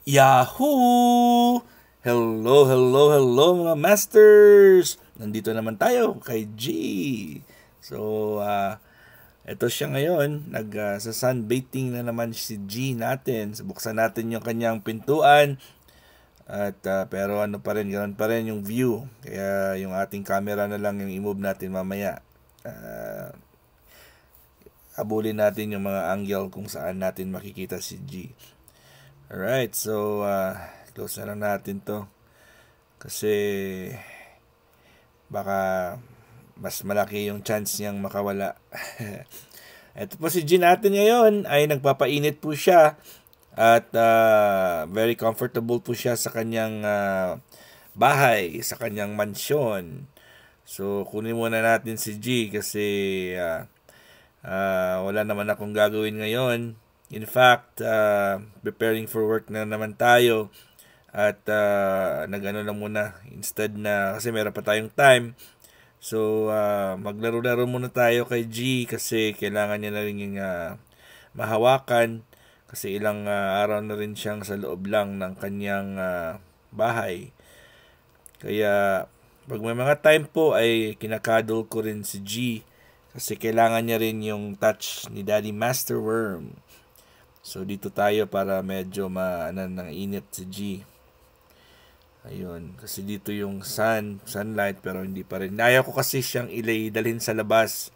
Yahoo! Hello, hello, hello mga masters! Nandito naman tayo kay G. So, eto siya ngayon. Sa sunbathing na naman si G natin. So, buksan natin yung kanyang pintuan. At pero ano pa rin, ganoon pa rin yung view. Kaya yung ating camera na lang yung i-move natin mamaya. Habulin natin yung mga angle kung saan natin makikita si G. Alright, so close na lang natin to. Kasi baka mas malaki yung chance niyang makawala. Ito po si G natin ngayon ay nagpapainit po siya. At very comfortable po siya sa kanyang bahay, sa kanyang mansyon. So kunin muna natin si G kasi wala naman akong gagawin ngayon. In fact, preparing for work na naman tayo. At nagano lang muna instead na kasi meron pa tayong time. So maglaro-laro muna tayo kay G kasi kailangan niya na rin yung mahawakan kasi ilang araw na rin siyang sa loob lang ng kanyang bahay. Kaya pag may mga time po ay kinakadol ko rin si G kasi kailangan niya rin yung touch ni Daddy Master Worm. So dito tayo para medyo ng init si G. Ayun, kasi dito yung sunlight pero hindi pa rin. Ayaw ko kasi siyang dalhin sa labas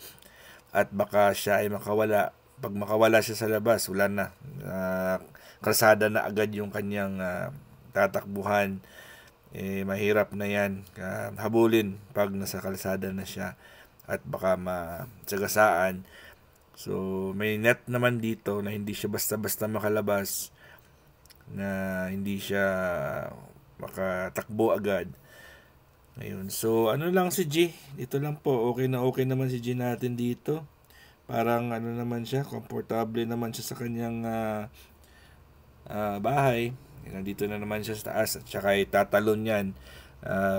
at baka siya ay makawala. Pag makawala siya sa labas, wala na. Kalsada na agad yung kanyang tatakbuhan. Mahirap na yan. Habulin pag nasa kalsada na siya at baka matsagasaan. So, may net naman dito na hindi siya basta-basta makalabas, na hindi siya makatakbo agad. Ayun. So, ano lang si G? Ito lang po. Okay na okay naman si G natin dito. Parang ano naman siya, komportable naman siya sa kanyang bahay. Nandito na naman siya sa taas at saka tatalon yan.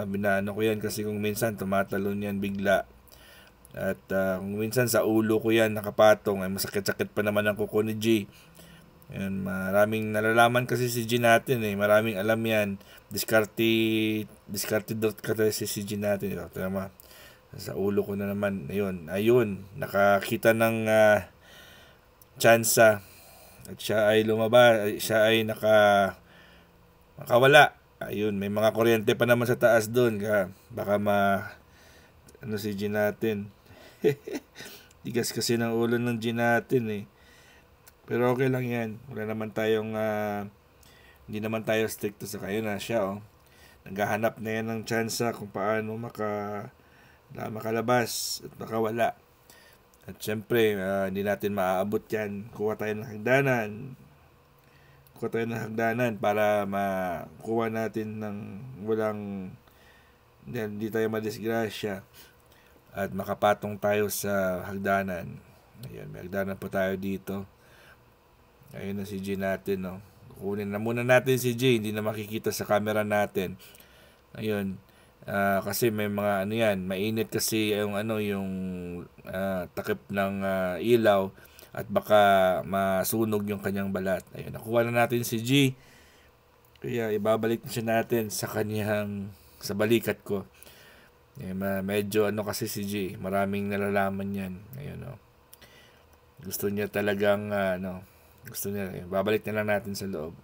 Binaano ko yan kasi kung minsan tumatalon yan bigla. At kung minsan sa ulo ko yan nakapatong, ay masakit-sakit pa naman ang kuko ni G. Ayan, maraming nalalaman kasi si G natin eh. Maraming alam yan. Discarded kasi si G natin. Ito naman. Sa ulo ko na naman. Ayun. Nakakita ng tsansa. At siya ay lumabas. Siya ay nakawala. Ayun. May mga kuryente pa naman sa taas doon. Baka si G natin. Tigas kasi ng ulo ng G natin eh. Pero okay lang yan. Wala naman tayong hindi naman tayo stricto sa kayo na siya oh. Naghahanap na yan ng tsansa kung paano makalabas at makawala. At syempre, hindi natin maaabot yan. Kuha tayo ng hagdanan para makuha natin ng walang hindi tayo madisgrasya at makapatong tayo sa hagdanan. Ayun, may hagdanan po tayo dito. Ayun na si G natin, no. Kunin na muna natin si G, hindi na makikita sa camera natin. Ayun. Kasi may mga mainit kasi yung takip ng ilaw at baka masunog yung kanyang balat. Ayun, nakuha na natin si G. Kaya ibabalik na siya natin sa balikat ko. Medyo kasi si G, maraming nalalaman yan. Ayun, no. Gusto niya talagang babalik na lang natin sa loob.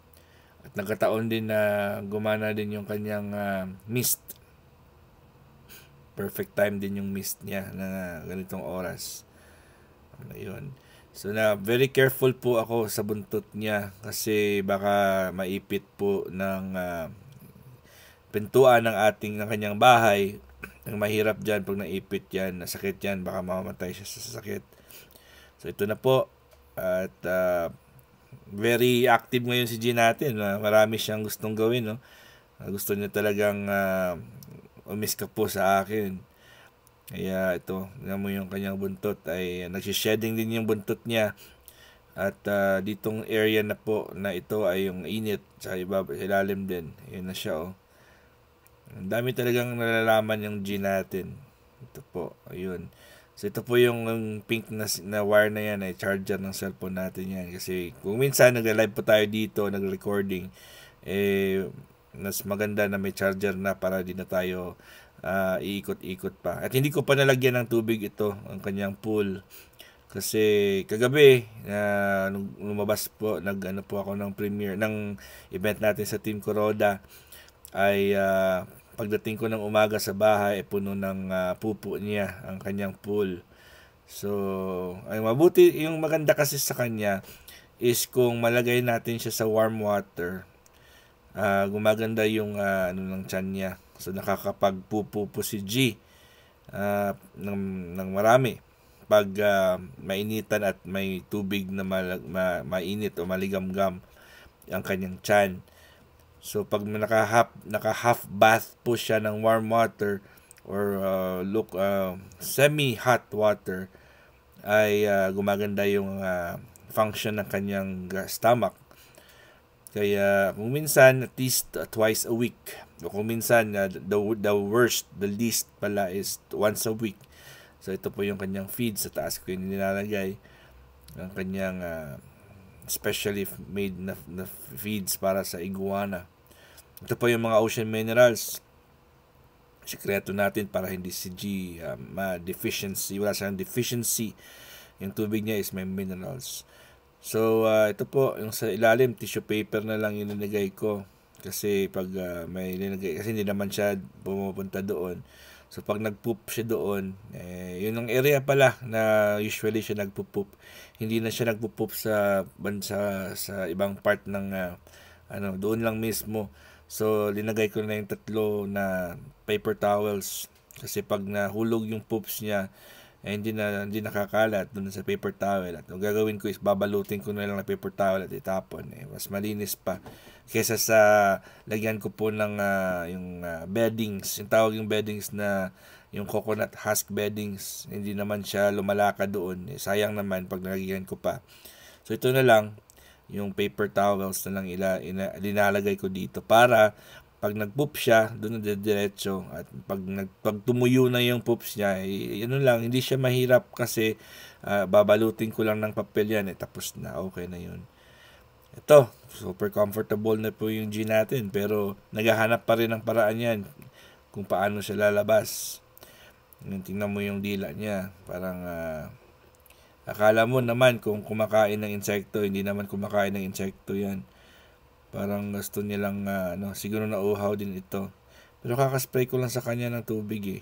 At nagkataon din na gumana din yung kanyang mist. Perfect time din yung mist niya na ganitong oras. Ayun. So very careful po ako sa buntot niya kasi baka maipit po ng pintuan ng kanyang bahay. Ang mahirap dyan pag naipit yan, nasakit yan, baka mamamatay siya sa sakit. So ito na po. At very active ngayon si G natin. Marami siyang gustong gawin, no? Gusto niya talagang umiska po sa akin. Kaya ito, tingnan mo yung kanyang buntot ay nagsishedding din yung buntot niya. At ditong area na po na ito ay yung init sa ilalim din. Ayun na siya, oh. Ang dami talagang nalalaman yung G natin. Ito po, ayun. So ito po yung pink na wire na yan ay charger ng cellphone natin yan. Kasi kung minsan nagla-live po tayo dito, nag-recording, mas maganda na may charger na para di na tayo iikot-ikot pa. At hindi ko pa nalagyan ng tubig ito, ang kanyang pool. Kasi kagabi, nung lumabas po, nag-ano po ako ng premiere, ng event natin sa Team Kuroda, ay pagdating ko ng umaga sa bahay, puno ng pupo niya, ang kanyang pool. So, ay mabuti, yung maganda kasi sa kanya, is kung malagay natin siya sa warm water, gumaganda yung ano ng tiyan niya. So nakakapagpupupo si G ng marami pag mainitan at may tubig na mainit o maligamgam ang kanyang tiyan. So pag naka half bath po siya ng warm water or semi hot water, ay gumaganda yung function ng kanyang stomach. Kaya kung minsan at least twice a week, o kung minsan the worst, the least pala is once a week. So ito po yung kanyang feed, sa taas ko yung nilalagay, ang kanyang specially made na feeds para sa iguana. Ito po yung mga ocean minerals, sikreto natin para hindi si G ma-deficiency, wala siyang deficiency. Yung tubig niya is may minerals. So, ito po, yung sa ilalim, tissue paper na lang yung nilagay ko. Kasi pag may nilagay, kasi hindi naman siya pumupunta doon. So, pag nagpoop siya doon, yun ang area pala na usually siya nagpoop. Hindi na siya nagpoop sa ibang part ng, doon lang mismo. So, linagay ko na yung 3 na paper towels. Kasi pag nahulog yung poops niya, hindi nakakalat doon sa paper towel. At ang gagawin ko is babalutin ko na lang ng paper towel at itapon. Mas malinis pa kesa sa lagyan ko po ng yung beddings. Yung tawag yung beddings na yung coconut husk beddings. Hindi naman siya lumalakad doon. Sayang naman pag nalagyan ko pa. So ito na lang, yung paper towels na lang linalagay ko dito para pag nag-poop siya, doon na diretso. At pag tumuyo na yung poops niya, yun lang, hindi siya mahirap kasi babalutin ko lang ng papel yan, tapos na, okay na yun. Ito, super comfortable na po yung G natin, pero naghahanap pa rin ng paraan yan kung paano siya lalabas. Tingnan mo yung dila niya, parang akala mo naman kung kumakain ng insekto, hindi naman kumakain ng insekto yan. Parang gusto nilang siguro nauuhaw din ito. Pero kakaspray ko lang sa kanya ng tubig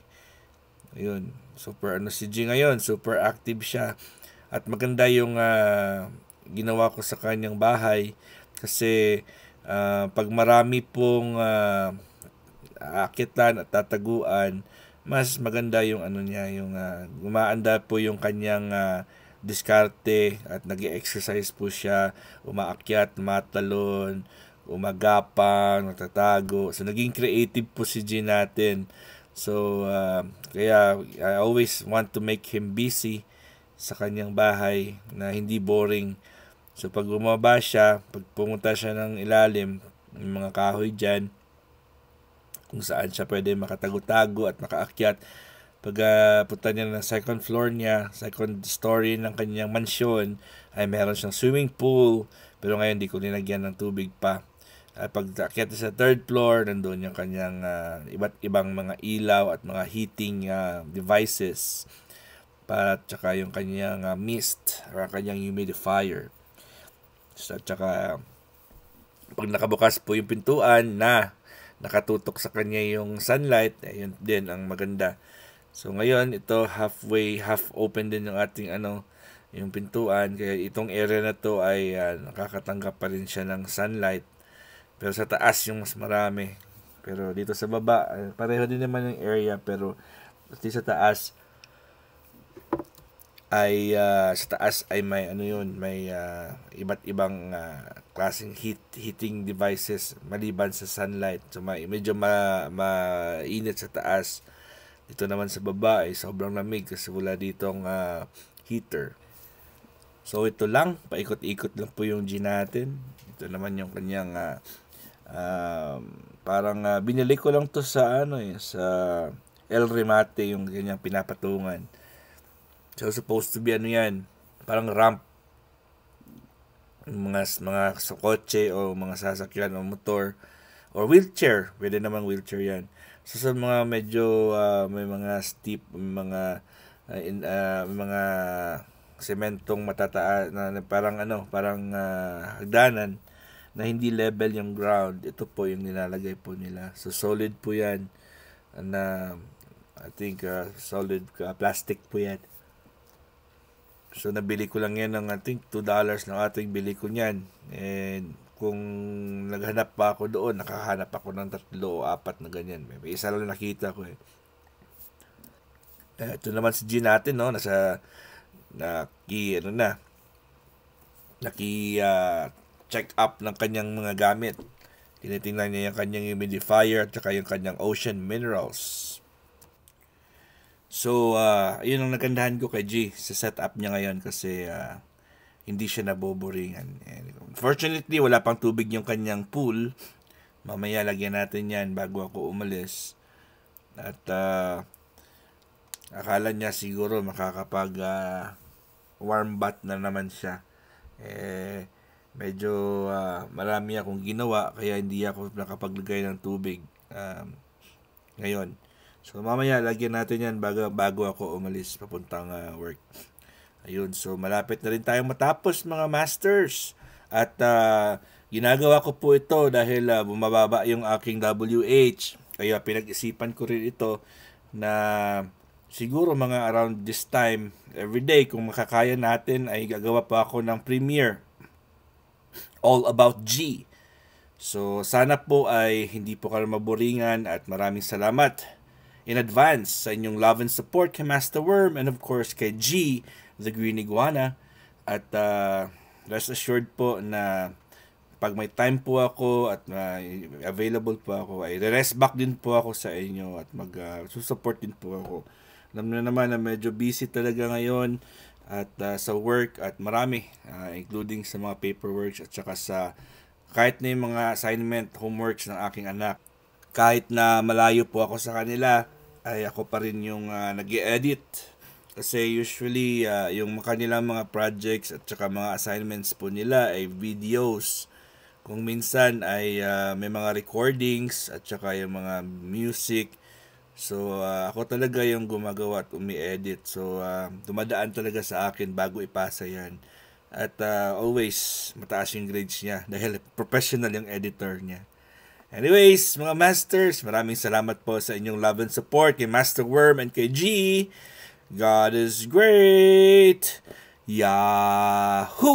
Ayun, super si G ngayon, super active siya. At maganda yung ginawa ko sa kanyang bahay kasi pag marami pong aakitan at tataguan, mas maganda yung niya, yung gumaanda po yung kanyang diskarte at nag-exercise po siya, umaakyat, matalon, umagapang, natatago. So naging creative po si G natin. So kaya I always want to make him busy sa kanyang bahay na hindi boring. So pag bumaba siya, pag pumunta siya ng ilalim, yung mga kahoy dyan, kung saan siya pwede makatago-tago at makaakyat. Pag punta niya ng second floor niya, second story ng kanyang mansyon, ay meron siyang swimming pool, pero ngayon di ko linagyan ng tubig pa. At pag akyat sa third floor, nandun yung kanyang iba't ibang mga ilaw at mga heating devices, at saka yung kanyang mist or kanyang humidifier. So, at saka pag nakabukas po yung pintuan na nakatutok sa kanya yung sunlight, ayun din ang maganda. So ngayon ito half open din yung ating yung pintuan, kaya itong area na to ay nakakatanggap pa rin siya ng sunlight. Pero sa taas yung mas marami. Pero dito sa baba pareho din naman yung area, pero dito sa taas ay may may iba't ibang klaseng heating devices maliban sa sunlight. So medyo mainit sa taas. Dito naman sa baba ay sobrang lamig kasi wala ditong heater. So ito lang, paikot-ikot lang po yung G natin. Ito naman yung kanyang parang binili ko lang to sa sa El Remate, yung kanyang pinapatungan. So supposed to be yan, parang ramp. mga sa kotse o mga sasakyan o motor or wheelchair, pwede naman wheelchair yan. So sa mga medyo may mga steep, mga sementong matataas na parang hagdanan na hindi level yung ground, ito po yung nilalagay po nila. So solid po yan na I think solid plastic po yan. So nabili ko lang yan ng I think $2 ng ating bili ko niyan. And kung naghanap pa ako doon, nakahanap ako ng 3 o 4 na ganyan. May isa lang nakita ko eh. Ito naman si G natin, no, check up ng kanyang mga gamit. Tinitingnan niya yung kanyang humidifier at saka yung kanyang ocean minerals. So, yun ang nagandahan ko kay G sa setup niya ngayon kasi hindi siya naboboringan. Fortunately, wala pang tubig yung kanyang pool. Mamaya lagyan natin yan bago ako umalis. At akala niya siguro makakapag warm bath na naman siya. Medyo marami akong ginawa kaya hindi ako nakapaglagay ng tubig ngayon. So mamaya lagyan natin yan bago ako umalis papuntang work. Ayun, so malapit na rin tayong matapos mga masters. At ginagawa ko po ito dahil bumababa yung aking WH. Kaya pinag-isipan ko rin ito na siguro mga around this time, everyday, kung makakaya natin ay gagawa pa ako ng premiere. All about G. So sana po ay hindi po kayo maboringan at maraming salamat in advance sa inyong love and support kay Master Worm and of course kay G, the Green Iguana. At rest assured po na pag may time po ako at available po ako, ay rest back din po ako sa inyo at mag-support din po ako. Alam na naman na medyo busy talaga ngayon at sa work at marami, including sa mga paperworks at saka sa kahit na yung mga assignment, homeworks ng aking anak. Kahit na malayo po ako sa kanila, ay ako pa rin yung nag-i-edit. Kasi usually, yung kanilang mga projects at saka mga assignments po nila ay videos. Kung minsan ay may mga recordings at saka yung mga music. So, ako talaga yung gumagawa at umi-edit. So, dumadaan talaga sa akin bago ipasa yan. At always, mataas yung grades niya dahil professional yung editor niya. Anyways, mga masters, maraming salamat po sa inyong love and support kay Master Worm and kay G. God is great! Yahoo!